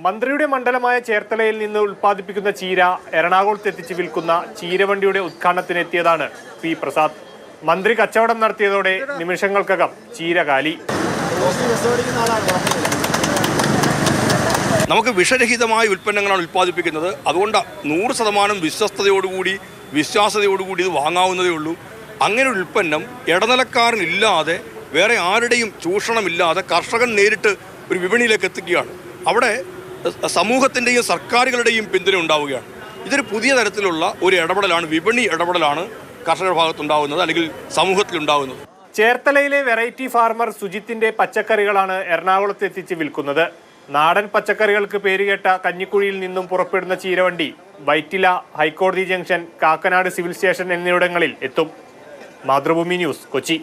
മന്ത്രിയുടെ മണ്ഡലമായ ചേർത്തലയിൽ നിന്ന് ഉൽപ്പാദിപ്പിക്കുന്ന ചീര എറണാകുളത്ത് എത്തിച്ച് വിൽക്കുന്ന ചീരവണ്ടിയുടെ ഉദ്ഘാടനത്തിനെത്തിയതാണ് പി പ്രസാദ്. മന്ത്രി കച്ചവടം നടത്തിയതോടെ നിമിഷങ്ങൾക്കകം ചീര കാലി. നമുക്ക് വിഷരഹിതമായ ഉൽപ്പന്നങ്ങളാണ് ഉൽപ്പാദിപ്പിക്കുന്നത്. അതുകൊണ്ട് 100% വിശ്വസ്തയോടുകൂടി വിശ്വാസ്യതയോടുകൂടി ഇത് വാങ്ങാവുന്നതേ ഉള്ളൂ. അങ്ങനെ ഒരു ഉൽപ്പന്നം ഇടനിലക്കാരനില്ലാതെ വേറെ ആരുടെയും ചൂഷണമില്ലാതെ കർഷകൻ നേരിട്ട് ഒരു വിപണിയിലേക്ക് എത്തിക്കുകയാണ്. അവിടെ സമൂഹത്തിൻ്റെയും സർക്കാരുകളുടെയും പിന്തുണ ഉണ്ടാവുകയാണ്. ഇതൊരു പുതിയ തരത്തിലുള്ള ഒരു ഇടപെടലാണ്, വിപണി ഇടപെടലാണ് കർഷകരുടെ ഭാഗത്തുണ്ടാകുന്നത് അല്ലെങ്കിൽ സമൂഹത്തിലുണ്ടാകുന്നത്. ചേർത്തലയിലെ വെറൈറ്റി ഫാർമർ സുജിത്തിന്റെ പച്ചക്കറികളാണ് എറണാകുളത്ത് എത്തിച്ച് വിൽക്കുന്നത്. നാടൻ പച്ചക്കറികൾക്ക് പേരുകേട്ട കഞ്ഞിക്കുഴിയിൽ നിന്നും പുറപ്പെടുന്ന ചീരവണ്ടി വൈറ്റില, ഹൈക്കോടതി ജംഗ്ഷൻ, കാക്കനാട് സിവിൽ സ്റ്റേഷൻ എന്നിവിടങ്ങളിൽ എത്തും. മാതൃഭൂമി ന്യൂസ്, കൊച്ചി.